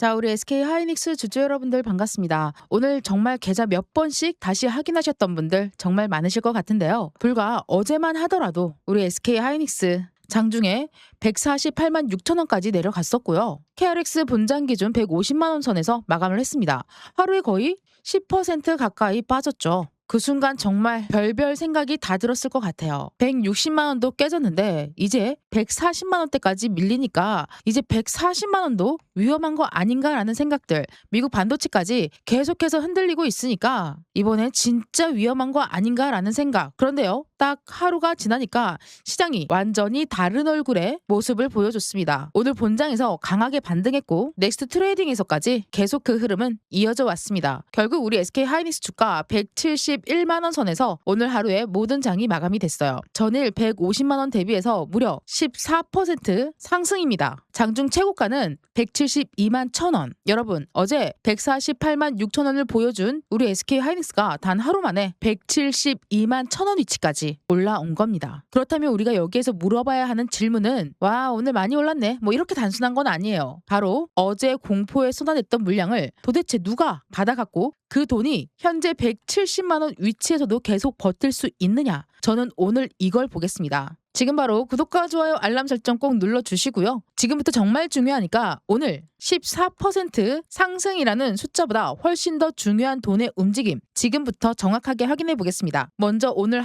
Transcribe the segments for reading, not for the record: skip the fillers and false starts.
자, 우리 SK 하이닉스 주주 여러분들 반갑습니다. 오늘 정말 계좌 몇 번씩 다시 확인하셨던 분들 정말 많으실 것 같은데요. 불과 어제만 하더라도 우리 SK 하이닉스 장중에 148만 6천 원까지 내려갔었고요. KRX 본장 기준 150만 원 선에서 마감을 했습니다. 하루에 거의 10% 가까이 빠졌죠. 그 순간 정말 별별 생각이 다 들었을 것 같아요. 160만 원도 깨졌는데 이제 140만 원대까지 밀리니까 이제 140만 원도 위험한 거 아닌가라는 생각들, 미국 반도체까지 계속해서 흔들리고 있으니까 이번에 진짜 위험한 거 아닌가라는 생각. 그런데요, 딱 하루가 지나니까 시장이 완전히 다른 얼굴의 모습을 보여줬습니다. 오늘 본장에서 강하게 반등했고 넥스트 트레이딩에서까지 계속 그 흐름은 이어져 왔습니다. 결국 우리 SK 하이닉스 주가 171만 원 선에서 오늘 하루에 모든 장이 마감이 됐어요. 전일 150만 원 대비해서 무려 14% 상승입니다. 장중 최고가는 172만 1,000원. 여러분, 어제 148만 6천 원을 보여준 우리 SK 하이닉스가 단 하루 만에 172만 1,000원 위치까지 올라온 겁니다. 그렇다면 우리가 여기에서 물어봐야 하는 질문은 와, 오늘 많이 올랐네, 뭐 이렇게 단순한 건 아니에요. 바로 어제 공포에 쏟아냈던 물량을 도대체 누가 받아갔고 그 돈이 현재 170만 원 위치에서도 계속 버틸 수 있느냐? 저는 오늘 이걸 보겠습니다. 지금 바로 구독과 좋아요, 알람 설정 꼭 눌러주시고요. 지금부터 정말 중요하니까 오늘 14% 상승이라는 숫자보다 훨씬 더 중요한 돈의 움직임, 지금부터 정확하게 확인해 보겠습니다. 먼저 오늘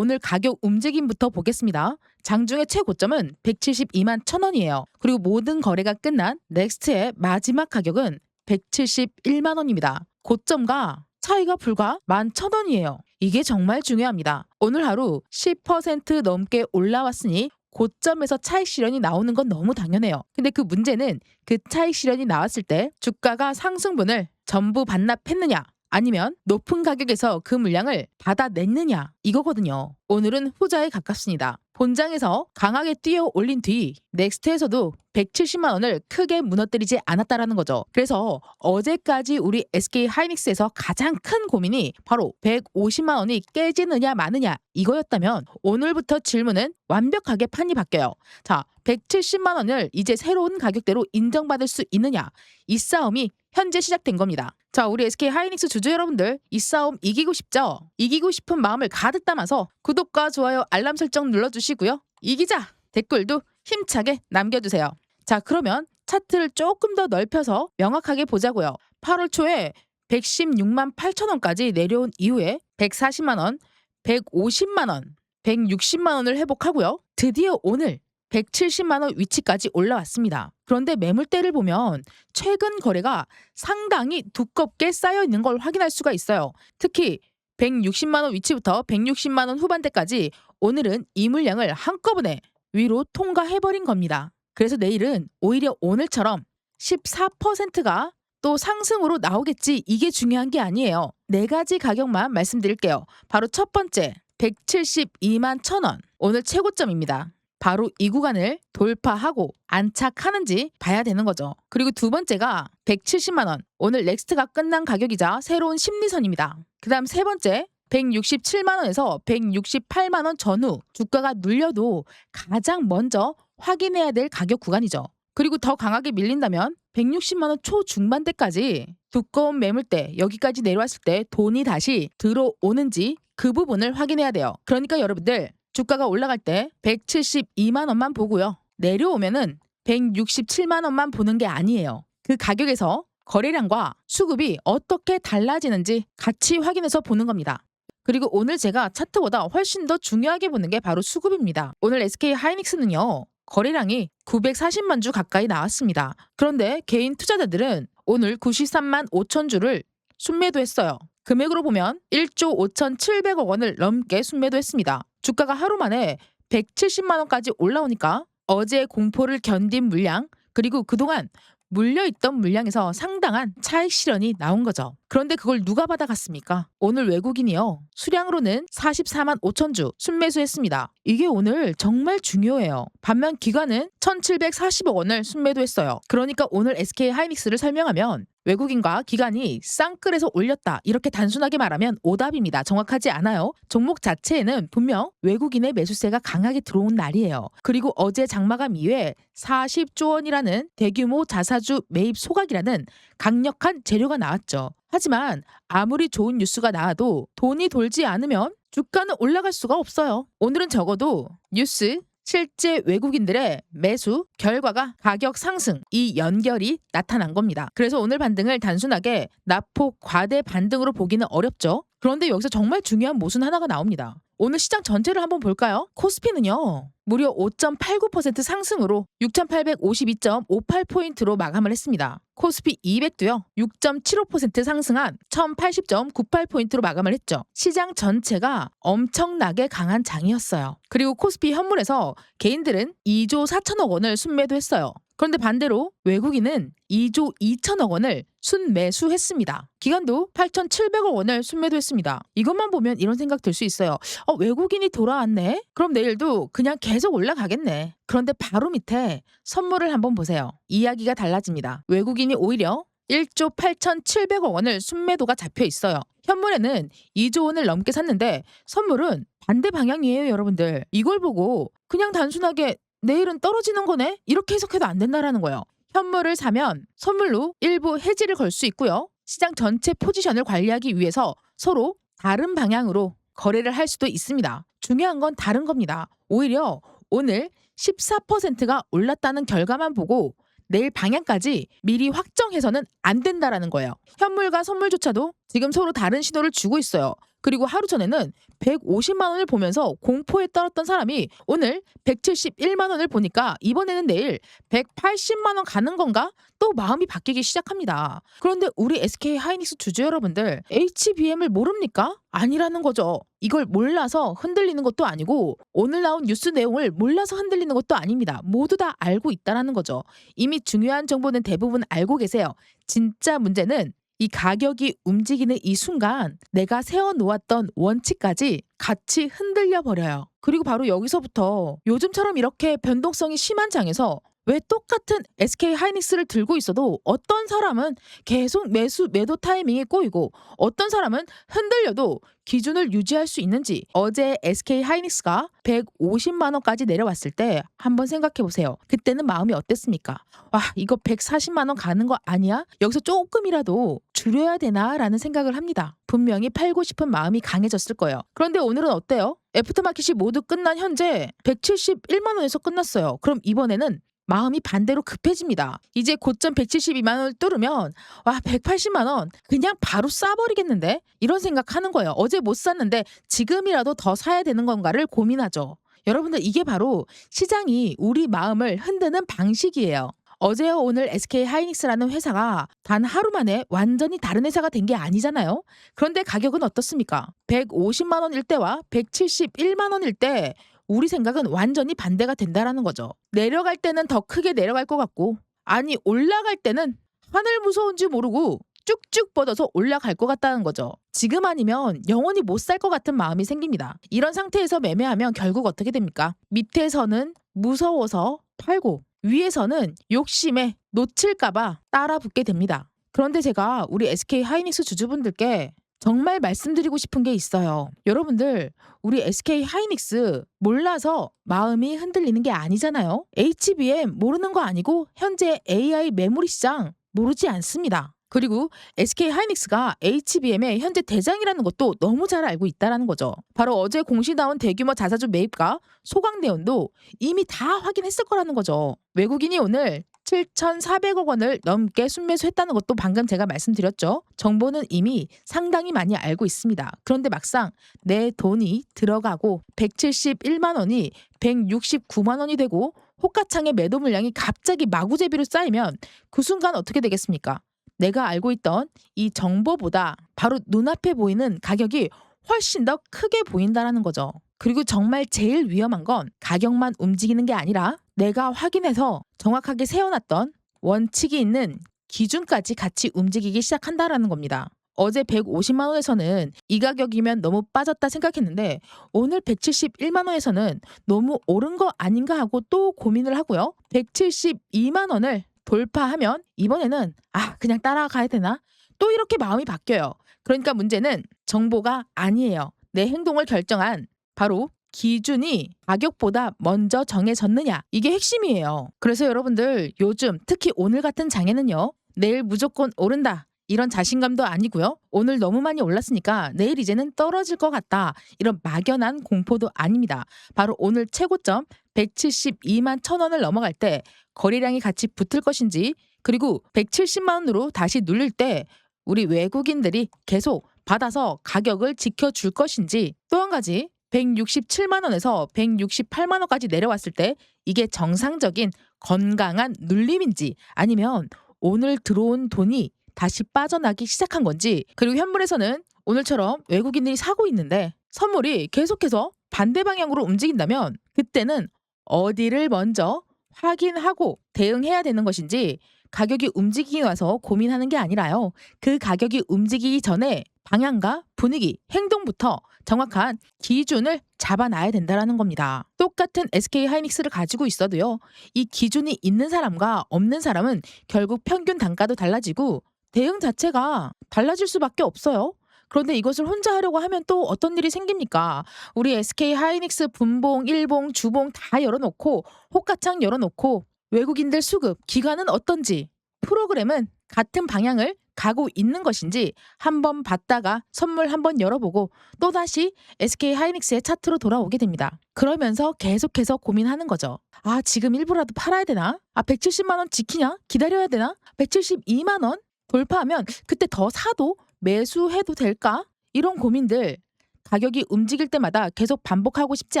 가격 움직임부터 보겠습니다. 장중의 최고점은 172만 1,000원이에요. 그리고 모든 거래가 끝난 넥스트의 마지막 가격은 171만 원입니다. 고점과 차이가 불과 11,000원이에요. 이게 정말 중요합니다. 오늘 하루 10% 넘게 올라왔으니 고점에서 차익 실현이 나오는 건 너무 당연해요. 근데 그 문제는 그 차익 실현이 나왔을 때 주가가 상승분을 전부 반납했느냐, 아니면 높은 가격에서 그 물량을 받아냈느냐, 이거거든요. 오늘은 후자에 가깝습니다. 본장에서 강하게 뛰어 올린 뒤 넥스트에서도 170만 원을 크게 무너뜨리지 않았다라는 거죠. 그래서 어제까지 우리 SK 하이닉스에서 가장 큰 고민이 바로 150만 원이 깨지느냐 마느냐 이거였다면 오늘부터 질문은 완벽하게 판이 바뀌어요. 자, 170만 원을 이제 새로운 가격대로 인정받을 수 있느냐, 이 싸움이 현재 시작된 겁니다. 자, 우리 SK 하이닉스 주주 여러분들, 이 싸움 이기고 싶죠? 이기고 싶은 마음을 가득 담아서 구독과 좋아요, 알람 설정 눌러주시고요. 이기자! 댓글도 힘차게 남겨주세요. 자, 그러면 차트를 조금 더 넓혀서 명확하게 보자고요. 8월 초에 116만 8천 원까지 내려온 이후에 140만 원, 150만 원, 160만 원을 회복하고요. 드디어 오늘 170만 원 위치까지 올라왔습니다. 그런데 매물대를 보면 최근 거래가 상당히 두껍게 쌓여 있는 걸 확인할 수가 있어요. 특히 160만 원 위치부터 160만 원 후반대까지 오늘은 이 물량을 한꺼번에 위로 통과해버린 겁니다. 그래서 내일은 오히려 오늘처럼 14%가 또 상승으로 나오겠지, 이게 중요한 게 아니에요. 네 가지 가격만 말씀드릴게요. 바로 첫 번째, 172만 1,000원. 오늘 최고점입니다. 바로 이 구간을 돌파하고 안착하는지 봐야 되는 거죠. 그리고 두 번째가 170만 원. 오늘 넥스트가 끝난 가격이자 새로운 심리선입니다. 그 다음 세 번째, 167만 원에서 168만 원 전후 주가가 눌려도 가장 먼저 확인해야 될 가격 구간이죠. 그리고 더 강하게 밀린다면 160만 원 초중반대까지 두꺼운 매물대, 여기까지 내려왔을 때 돈이 다시 들어오는지 그 부분을 확인해야 돼요. 그러니까 여러분들, 주가가 올라갈 때 172만 원만 보고요. 내려오면은 167만 원만 보는 게 아니에요. 그 가격에서 거래량과 수급이 어떻게 달라지는지 같이 확인해서 보는 겁니다. 그리고 오늘 제가 차트보다 훨씬 더 중요하게 보는 게 바로 수급입니다. 오늘 SK 하이닉스는요, 거래량이 940만 주 가까이 나왔습니다. 그런데 개인 투자자들은 오늘 93만 5천 주를 순매도했어요. 금액으로 보면 1조 5,700억 원을 넘게 순매도했습니다. 주가가 하루 만에 170만 원까지 올라오니까 어제 공포를 견딘 물량, 그리고 그동안 물려있던 물량에서 상당한 차익 실현이 나온 거죠. 그런데 그걸 누가 받아갔습니까? 오늘 외국인이요. 수량으로는 44만 5천 주 순매수했습니다. 이게 오늘 정말 중요해요. 반면 기관은 1,740억 원을 순매도했어요. 그러니까 오늘 SK 하이닉스를 설명하면 외국인과 기관이 쌍끌에서 올렸다 이렇게 단순하게 말하면 오답입니다. 정확하지 않아요. 종목 자체에는 분명 외국인의 매수세가 강하게 들어온 날이에요. 그리고 어제 장마감 이후에 40조 원이라는 대규모 자사주 매입 소각이라는 강력한 재료가 나왔죠. 하지만 아무리 좋은 뉴스가 나와도 돈이 돌지 않으면 주가는 올라갈 수가 없어요. 오늘은 적어도 뉴스, 실제 외국인들의 매수 결과가 가격 상승 이 연결이 나타난 겁니다. 그래서 오늘 반등을 단순하게 낙폭 과대 반등으로 보기는 어렵죠. 그런데 여기서 정말 중요한 모순 하나가 나옵니다. 오늘 시장 전체를 한번 볼까요? 코스피는요. 무려 5.89% 상승으로 6,852.58포인트로 마감을 했습니다. 코스피 200도요. 6.75% 상승한 1,080.98포인트로 마감을 했죠. 시장 전체가 엄청나게 강한 장이었어요. 그리고 코스피 현물에서 개인들은 2조 4천억 원을 순매도했어요. 그런데 반대로 외국인은 2조 2천억 원을 순매수했습니다. 기관도 8,700억 원을 순매도했습니다. 이것만 보면 이런 생각 들 수 있어요. 외국인이 돌아왔네? 그럼 내일도 그냥 계속 올라가겠네. 그런데 바로 밑에 선물을 한번 보세요. 이야기가 달라집니다. 외국인이 오히려 1조 8,700억 원을 순매도가 잡혀 있어요. 현물에는 2조 원을 넘게 샀는데 선물은 반대 방향이에요, 여러분들. 이걸 보고 그냥 단순하게 내일은 떨어지는 거네? 이렇게 해석해도 안 된다라는 거예요. 현물을 사면 선물로 일부 해지를 걸 수 있고요. 시장 전체 포지션을 관리하기 위해서 서로 다른 방향으로 거래를 할 수도 있습니다. 중요한 건 다른 겁니다. 오히려 오늘 14%가 올랐다는 결과만 보고 내일 방향까지 미리 확정해서는 안 된다라는 거예요. 현물과 선물조차도 지금 서로 다른 신호를 주고 있어요. 그리고 하루 전에는 150만 원을 보면서 공포에 떨었던 사람이 오늘 171만 원을 보니까 이번에는 내일 180만 원 가는 건가? 또 마음이 바뀌기 시작합니다. 그런데 우리 SK 하이닉스 주주 여러분들 HBM을 모릅니까? 아니라는 거죠. 이걸 몰라서 흔들리는 것도 아니고 오늘 나온 뉴스 내용을 몰라서 흔들리는 것도 아닙니다. 모두 다 알고 있다는 거죠. 이미 중요한 정보는 대부분 알고 계세요. 진짜 문제는 이 가격이 움직이는 이 순간 내가 세워놓았던 원칙까지 같이 흔들려 버려요. 그리고 바로 여기서부터 요즘처럼 이렇게 변동성이 심한 장에서 왜 똑같은 SK 하이닉스를 들고 있어도 어떤 사람은 계속 매도 타이밍이 꼬이고 어떤 사람은 흔들려도 기준을 유지할 수 있는지 어제 SK 하이닉스가 150만 원까지 내려왔을 때 한번 생각해 보세요. 그때는 마음이 어땠습니까? 와, 이거 140만 원 가는 거 아니야? 여기서 조금이라도 줄여야 되나라는 생각을 합니다. 분명히 팔고 싶은 마음이 강해졌을 거예요. 그런데 오늘은 어때요? 애프터마켓이 모두 끝난 현재 171만 원에서 끝났어요. 그럼 이번에는 마음이 반대로 급해집니다. 이제 고점 172만 원을 뚫으면 와 180만 원 그냥 바로 싸버리겠는데? 이런 생각하는 거예요. 어제 못 샀는데 지금이라도 더 사야 되는 건가를 고민하죠. 여러분들 이게 바로 시장이 우리 마음을 흔드는 방식이에요. 어제와 오늘 SK 하이닉스라는 회사가 단 하루 만에 완전히 다른 회사가 된 게 아니잖아요. 그런데 가격은 어떻습니까? 150만 원일 때와 171만 원일 때 우리 생각은 완전히 반대가 된다라는 거죠. 내려갈 때는 더 크게 내려갈 것 같고 아니 올라갈 때는 하늘 무서운지 모르고 쭉쭉 뻗어서 올라갈 것 같다는 거죠. 지금 아니면 영원히 못 살 것 같은 마음이 생깁니다. 이런 상태에서 매매하면 결국 어떻게 됩니까? 밑에서는 무서워서 팔고 위에서는 욕심에 놓칠까봐 따라 붙게 됩니다. 그런데 제가 우리 SK 하이닉스 주주분들께 정말 말씀드리고 싶은 게 있어요. 여러분들 우리 SK 하이닉스 몰라서 마음이 흔들리는 게 아니잖아요. HBM 모르는 거 아니고 현재 AI 메모리 시장 모르지 않습니다. 그리고 SK 하이닉스가 HBM의 현재 대장이라는 것도 너무 잘 알고 있다는 거죠. 바로 어제 공시 나온 대규모 자사주 매입과 소강 내용도 이미 다 확인했을 거라는 거죠. 외국인이 오늘 7,400억 원을 넘게 순매수했다는 것도 방금 제가 말씀드렸죠. 정보는 이미 상당히 많이 알고 있습니다. 그런데 막상 내 돈이 들어가고 171만 원이 169만 원이 되고 호가창의 매도 물량이 갑자기 마구제비로 쌓이면 그 순간 어떻게 되겠습니까? 내가 알고 있던 이 정보보다 바로 눈앞에 보이는 가격이 훨씬 더 크게 보인다는 거죠. 그리고 정말 제일 위험한 건 가격만 움직이는 게 아니라 내가 확인해서 정확하게 세워놨던 원칙이 있는 기준까지 같이 움직이기 시작한다라는 겁니다. 어제 150만 원에서는 이 가격이면 너무 빠졌다 생각했는데 오늘 171만 원에서는 너무 오른 거 아닌가 하고 또 고민을 하고요. 172만 원을 돌파하면 이번에는 그냥 따라가야 되나? 또 이렇게 마음이 바뀌어요. 그러니까 문제는 정보가 아니에요. 내 행동을 결정한 바로 기준이 가격보다 먼저 정해졌느냐, 이게 핵심이에요. 그래서 여러분들 요즘 특히 오늘 같은 장에는요, 내일 무조건 오른다 이런 자신감도 아니고요, 오늘 너무 많이 올랐으니까 내일 이제는 떨어질 것 같다 이런 막연한 공포도 아닙니다. 바로 오늘 최고점 172만 1,000원을 넘어갈 때 거래량이 같이 붙을 것인지, 그리고 170만 원으로 다시 눌릴 때 우리 외국인들이 계속 받아서 가격을 지켜줄 것인지, 또 한 가지 167만 원에서 168만 원까지 내려왔을 때 이게 정상적인 건강한 눌림인지, 아니면 오늘 들어온 돈이 다시 빠져나기 시작한 건지, 그리고 현물에서는 오늘처럼 외국인들이 사고 있는데 선물이 계속해서 반대 방향으로 움직인다면 그때는 어디를 먼저 확인하고 대응해야 되는 것인지, 가격이 움직이기 와서 고민하는 게 아니라요, 그 가격이 움직이기 전에 방향과 분위기, 행동부터 정확한 기준을 잡아놔야 된다는 겁니다. 똑같은 SK하이닉스를 가지고 있어도요, 이 기준이 있는 사람과 없는 사람은 결국 평균 단가도 달라지고 대응 자체가 달라질 수밖에 없어요. 그런데 이것을 혼자 하려고 하면 또 어떤 일이 생깁니까? 우리 SK하이닉스 분봉, 일봉, 주봉 다 열어놓고 호가창 열어놓고 외국인들 수급, 기간은 어떤지, 프로그램은 같은 방향을 가고 있는 것인지 한번 봤다가 선물 한번 열어보고 또다시 SK하이닉스의 차트로 돌아오게 됩니다. 그러면서 계속해서 고민하는 거죠. 지금 일부라도 팔아야 되나? 170만 원 지키냐? 기다려야 되나? 172만 원 돌파하면 그때 더 사도 매수해도 될까? 이런 고민들 가격이 움직일 때마다 계속 반복하고 싶지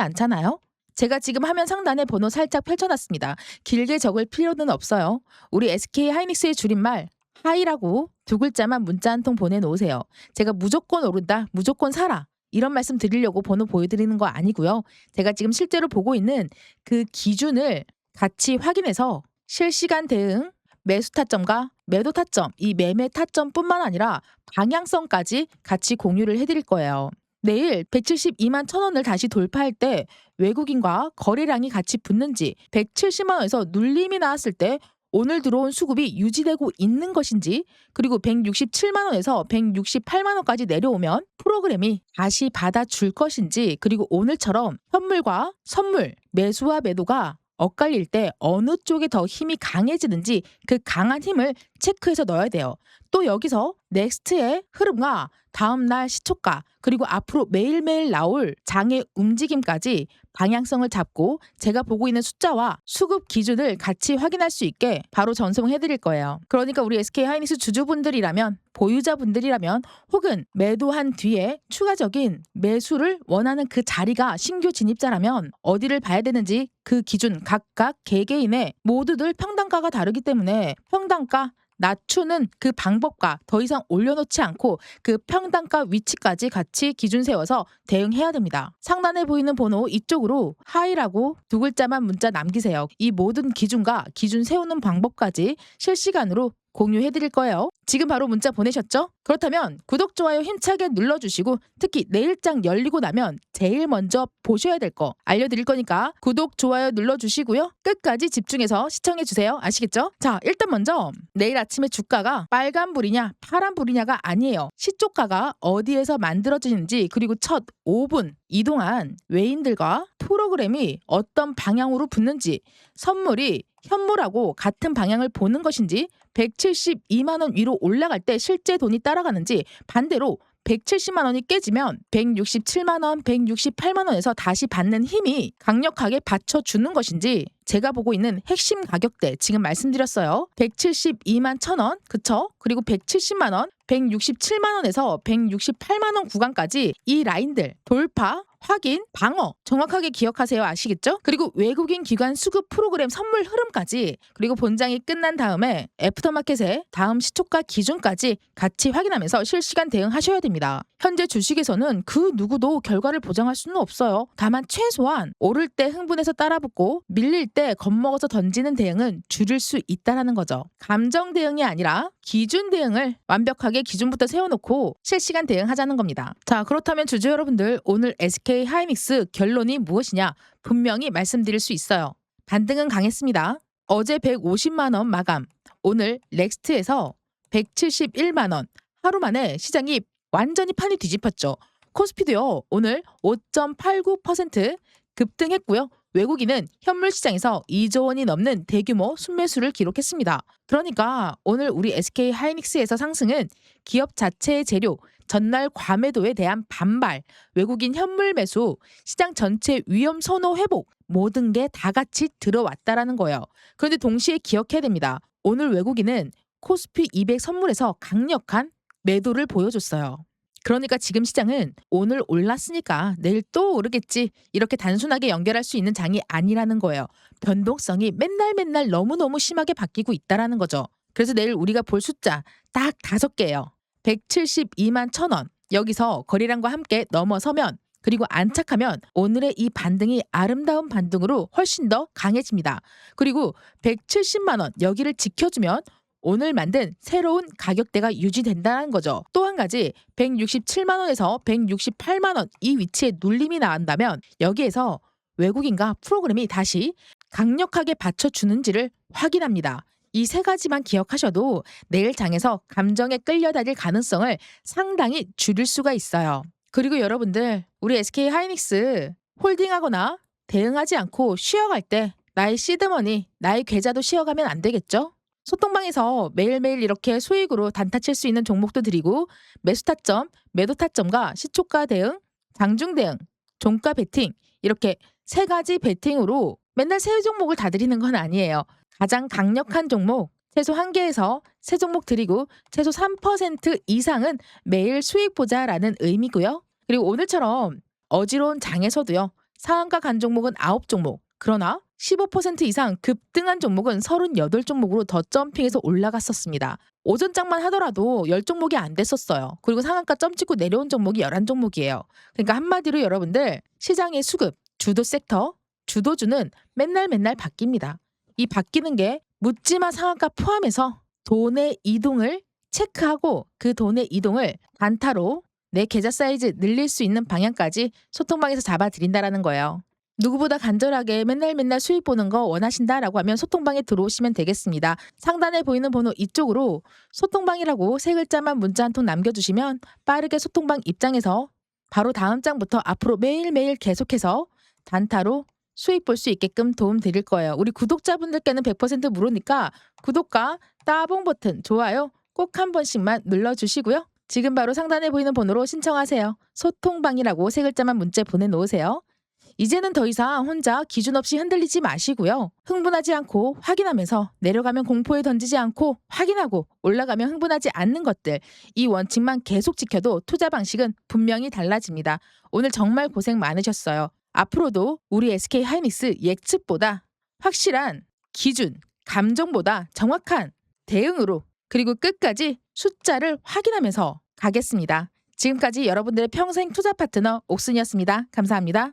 않잖아요? 제가 지금 화면 상단에 번호 살짝 펼쳐놨습니다. 길게 적을 필요는 없어요. 우리 SK하이닉스의 줄임말 하이라고 두 글자만 문자 한 통 보내놓으세요. 제가 무조건 오른다, 무조건 사라 이런 말씀 드리려고 번호 보여드리는 거 아니고요. 제가 지금 실제로 보고 있는 그 기준을 같이 확인해서 실시간 대응, 매수 타점과 매도 타점, 이 매매 타점뿐만 아니라 방향성까지 같이 공유를 해드릴 거예요. 내일 172만 1,000원을 다시 돌파할 때 외국인과 거래량이 같이 붙는지, 170만 원에서 눌림이 나왔을 때 오늘 들어온 수급이 유지되고 있는 것인지, 그리고 167만 원에서 168만 원까지 내려오면 프로그램이 다시 받아줄 것인지, 그리고 오늘처럼 현물과 선물, 매수와 매도가 엇갈릴 때 어느 쪽에 더 힘이 강해지는지 그 강한 힘을 체크해서 넣어야 돼요. 또 여기서 넥스트의 흐름과 다음날 시초가, 그리고 앞으로 매일매일 나올 장의 움직임까지 방향성을 잡고 제가 보고 있는 숫자와 수급 기준을 같이 확인할 수 있게 바로 전송해 드릴 거예요. 그러니까 우리 SK하이닉스 주주분들이라면, 보유자분들이라면, 혹은 매도한 뒤에 추가적인 매수를 원하는 그 자리가 신규 진입자라면 어디를 봐야 되는지 그 기준 각각 개개인의 모두들 평단가가 다르기 때문에 평단가 낮추는 그 방법과 더 이상 올려놓지 않고 그 평단가 위치까지 같이 기준 세워서 대응해야 됩니다. 상단에 보이는 번호 이쪽으로 하이라고 두 글자만 문자 남기세요. 이 모든 기준과 기준 세우는 방법까지 실시간으로 공유해드릴 거예요. 지금 바로 문자 보내셨죠? 그렇다면 구독, 좋아요 힘차게 눌러주시고, 특히 내일장 열리고 나면 제일 먼저 보셔야 될 거 알려드릴 거니까 구독, 좋아요 눌러주시고요. 끝까지 집중해서 시청해주세요. 아시겠죠? 자, 일단 먼저 내일 아침에 주가가 빨간불이냐 파란불이냐가 아니에요. 시초가가 어디에서 만들어지는지, 그리고 첫 5분 이동안 외인들과 프로그램이 어떤 방향으로 붙는지, 선물이 현물하고 같은 방향을 보는 것인지, 172만 원 위로 올라갈 때 실제 돈이 따라가는지, 반대로 170만 원이 깨지면 167만 원, 168만 원에서 다시 받는 힘이 강력하게 받쳐주는 것인지, 제가 보고 있는 핵심 가격대 지금 말씀드렸어요. 172만 1,000원, 그쵸? 그리고 170만 원, 167만 원에서 168만 원 구간까지 이 라인들 돌파 확인, 방어 정확하게 기억하세요. 아시겠죠? 그리고 외국인 기관 수급 프로그램 선물 흐름까지, 그리고 본장이 끝난 다음에 애프터마켓의 다음 시초가 기준까지 같이 확인하면서 실시간 대응하셔야 됩니다. 현재 주식에서는 그 누구도 결과를 보장할 수는 없어요. 다만 최소한 오를 때 흥분해서 따라붙고 밀릴 때 겁먹어서 던지는 대응은 줄일 수 있다는 거죠. 감정 대응이 아니라 기준 대응을 완벽하게 기준부터 세워놓고 실시간 대응하자는 겁니다. 자, 그렇다면 주주 여러분들, 오늘 SK 하이닉스 결론이 무엇이냐 분명히 말씀드릴 수 있어요. 반등은 강했습니다. 어제 150만 원 마감, 오늘 넥스트에서 171만 원, 하루 만에 시장이 완전히 판이 뒤집혔죠. 코스피도요, 오늘 5.89% 급등했고요. 외국인은 현물 시장에서 2조 원이 넘는 대규모 순매수를 기록했습니다. 그러니까 오늘 우리 SK 하이닉스에서 상승은 기업 자체의 재료, 전날 과매도에 대한 반발, 외국인 현물 매수, 시장 전체 위험 선호 회복, 모든 게 다 같이 들어왔다라는 거예요. 그런데 동시에 기억해야 됩니다. 오늘 외국인은 코스피 200 선물에서 강력한 매도를 보여줬어요. 그러니까 지금 시장은 오늘 올랐으니까 내일 또 오르겠지, 이렇게 단순하게 연결할 수 있는 장이 아니라는 거예요. 변동성이 맨날 너무너무 심하게 바뀌고 있다라는 거죠. 그래서 내일 우리가 볼 숫자 딱 5개예요. 172만 1,000원, 여기서 거래량과 함께 넘어서면, 그리고 안착하면 오늘의 이 반등이 아름다운 반등으로 훨씬 더 강해집니다. 그리고 170만 원, 여기를 지켜주면 오늘 만든 새로운 가격대가 유지된다는 거죠. 또 한 가지, 167만 원에서 168만 원 이 위치에 눌림이 나온다면 여기에서 외국인과 프로그램이 다시 강력하게 받쳐주는지를 확인합니다. 이 3가지만 기억하셔도 내일 장에서 감정에 끌려다닐 가능성을 상당히 줄일 수가 있어요. 그리고 여러분들, 우리 SK 하이닉스 홀딩하거나 대응하지 않고 쉬어갈 때 나의 시드머니, 나의 계좌도 쉬어가면 안 되겠죠? 소통방에서 매일매일 이렇게 수익으로 단타 칠 수 있는 종목도 드리고, 매수 타점, 매도 타점과 시초가 대응, 장중 대응, 종가 베팅, 이렇게 3가지 베팅으로 맨날 새 종목을 다 드리는 건 아니에요. 가장 강력한 종목 최소 1개에서 3종목 드리고 최소 3% 이상은 매일 수익 보자라는 의미고요. 그리고 오늘처럼 어지러운 장에서도요, 상한가 간 종목은 9종목, 그러나 15% 이상 급등한 종목은 38종목으로 더 점핑해서 올라갔었습니다. 오전장만 하더라도 10종목이 안 됐었어요. 그리고 상한가 점 찍고 내려온 종목이 11종목이에요. 그러니까 한마디로 여러분들, 시장의 수급, 주도 섹터, 주도주는 맨날 바뀝니다. 이 바뀌는 게 묻지마 상한가 포함해서 돈의 이동을 체크하고 그 돈의 이동을 단타로 내 계좌 사이즈 늘릴 수 있는 방향까지 소통방에서 잡아드린다라는 거예요. 누구보다 간절하게 맨날 수익 보는 거 원하신다라고 하면 소통방에 들어오시면 되겠습니다. 상단에 보이는 번호 이쪽으로 소통방이라고 3글자만 문자 한 통 남겨주시면 빠르게 소통방 입장에서 바로 다음 장부터 앞으로 매일매일 계속해서 단타로 수익 볼 수 있게끔 도움 드릴 거예요. 우리 구독자분들께는 100% 무료니까 구독과 따봉 버튼, 좋아요 꼭 한 번씩만 눌러주시고요. 지금 바로 상단에 보이는 번호로 신청하세요. 소통방이라고 3글자만 문자 보내놓으세요. 이제는 더 이상 혼자 기준 없이 흔들리지 마시고요. 흥분하지 않고 확인하면서, 내려가면 공포에 던지지 않고 확인하고, 올라가면 흥분하지 않는 것들, 이 원칙만 계속 지켜도 투자 방식은 분명히 달라집니다. 오늘 정말 고생 많으셨어요. 앞으로도 우리 SK 하이닉스 예측보다 확실한 기준, 감정보다 정확한 대응으로, 그리고 끝까지 숫자를 확인하면서 가겠습니다. 지금까지 여러분들의 평생 투자 파트너 옥순이었습니다. 감사합니다.